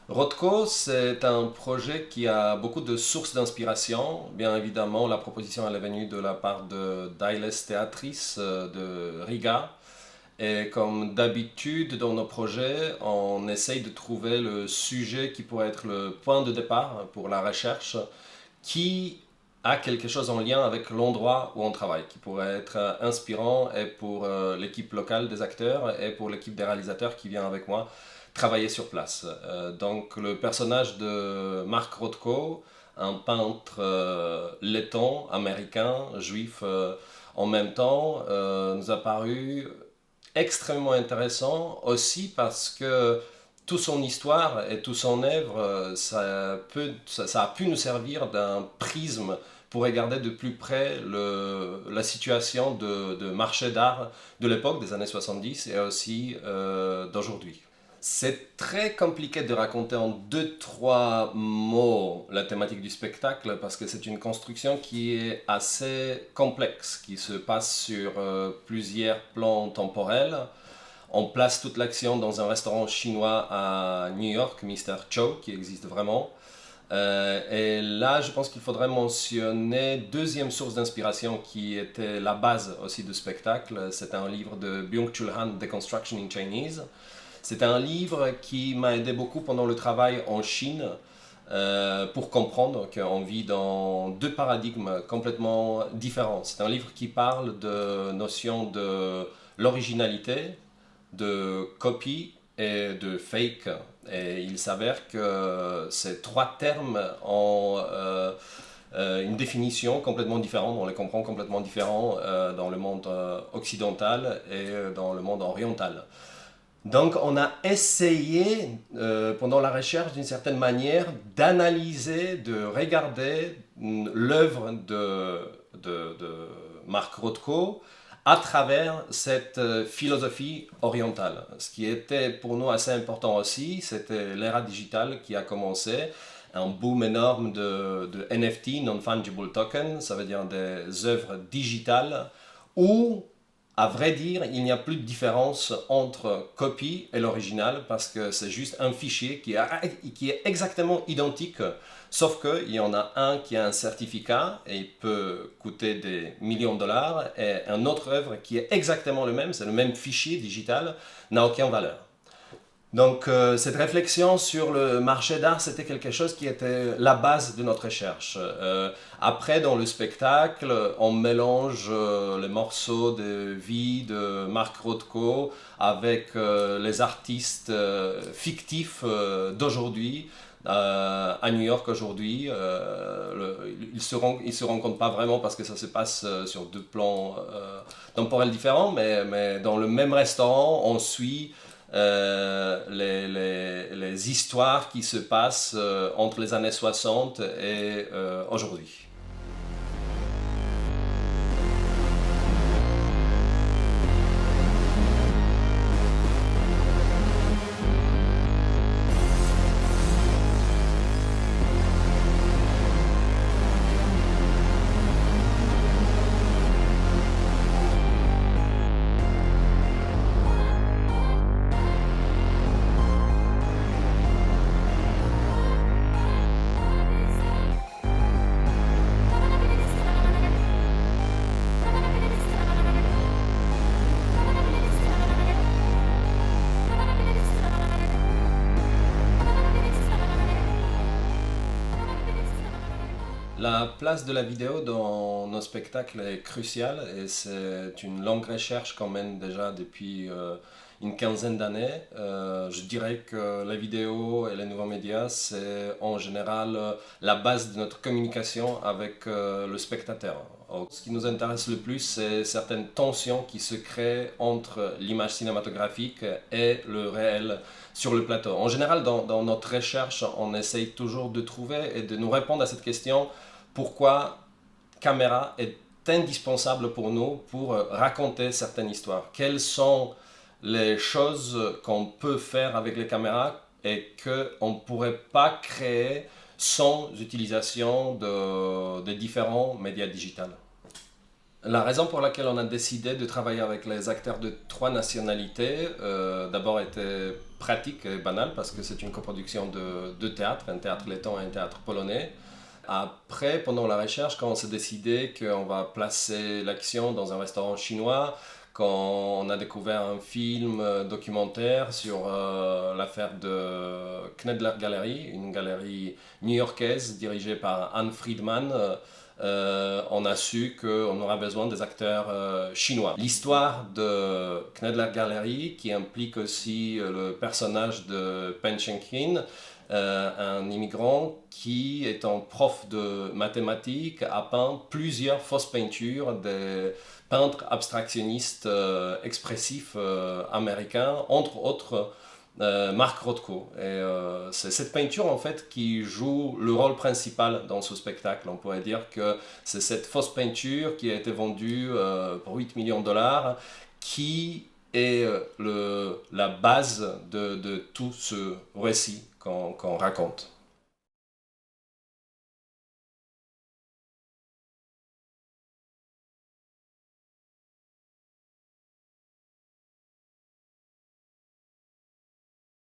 Rothko, c'est un projet qui a beaucoup de sources d'inspiration. Bien évidemment, la proposition elle est venue de la part de Dailes Theatris de Riga. Et comme d'habitude dans nos projets, on essaye de trouver le sujet qui pourrait être le point de départ pour la recherche, qui a quelque chose en lien avec l'endroit où on travaille, qui pourrait être inspirant et pour l'équipe locale des acteurs et pour l'équipe des réalisateurs qui vient avec moi travailler sur place. Donc le personnage de Mark Rothko, un peintre letton, américain, juif en même temps, nous a paru extrêmement intéressant aussi parce que toute son histoire et toute son œuvre, ça a pu nous servir d'un prisme pour regarder de plus près la situation de marché d'art de l'époque des années 70 et aussi d'aujourd'hui. C'est très compliqué de raconter en deux, trois mots la thématique du spectacle parce que c'est une construction qui est assez complexe, qui se passe sur plusieurs plans temporels. On place toute l'action dans un restaurant chinois à New York, Mr. Chow, qui existe vraiment. Et là, je pense qu'il faudrait mentionner deuxième source d'inspiration qui était la base aussi du spectacle. C'est un livre de Byung-Chul Han, Deconstruction in Chinese. C'est un livre qui m'a aidé beaucoup pendant le travail en Chine pour comprendre qu'on vit dans deux paradigmes complètement différents. C'est un livre qui parle de notion de l'originalité, de copie et de fake. Et il s'avère que ces trois termes ont une définition complètement différente, on les comprend complètement différents dans le monde occidental et dans le monde oriental. Donc on a essayé pendant la recherche d'une certaine manière d'analyser, de regarder l'œuvre de Mark Rothko à travers cette philosophie orientale. Ce qui était pour nous assez important aussi, c'était l'ère digitale qui a commencé, un boom énorme de NFT, Non-Fungible Token, ça veut dire des œuvres digitales, où à vrai dire, il n'y a plus de différence entre copie et l'original parce que c'est juste un fichier qui est exactement identique, sauf qu'il y en a un qui a un certificat et il peut coûter des millions de dollars et une autre œuvre qui est exactement le même, c'est le même fichier digital, n'a aucune valeur. Donc cette réflexion sur le marché d'art, c'était quelque chose qui était la base de notre recherche. Après, dans le spectacle, on mélange les morceaux de vie de Mark Rothko avec les artistes fictifs d'aujourd'hui. À New York aujourd'hui, ils se rencontrent pas vraiment parce que ça se passe sur deux plans temporels différents, mais dans le même restaurant, on suit les histoires qui se passent entre les années 60 et aujourd'hui. La place de la vidéo dans nos spectacles est cruciale et c'est une longue recherche qu'on mène déjà depuis une quinzaine d'années. Je dirais que la vidéo et les nouveaux médias, c'est en général la base de notre communication avec le spectateur. Ce qui nous intéresse le plus, c'est certaines tensions qui se créent entre l'image cinématographique et le réel sur le plateau. En général, dans notre recherche, on essaye toujours de trouver et de nous répondre à cette question pourquoi caméra est indispensable pour nous pour raconter certaines histoires. Quelles sont les choses qu'on peut faire avec les caméras et qu'on ne pourrait pas créer sans utilisation de différents médias digitaux. La raison pour laquelle on a décidé de travailler avec les acteurs de trois nationalités, d'abord était pratique et banale parce que c'est une coproduction de deux théâtres, un théâtre letton et un théâtre polonais. Après, pendant la recherche, quand on s'est décidé qu'on va placer l'action dans un restaurant chinois, quand on a découvert un film documentaire sur l'affaire de Knedler Gallery, une galerie new-yorkaise dirigée par Anne Friedman, on a su qu'on aura besoin des acteurs chinois. L'histoire de Knedler Gallery, qui implique aussi le personnage de Pen Cheng-kin, un immigrant qui, étant prof de mathématiques, a peint plusieurs fausses peintures des peintres abstractionnistes expressifs américains, entre autres Mark Rothko. Et c'est cette peinture en fait qui joue le rôle principal dans ce spectacle. On pourrait dire que c'est cette fausse peinture qui a été vendue pour 8 millions de dollars qui est la base de tout ce récit qu'on raconte.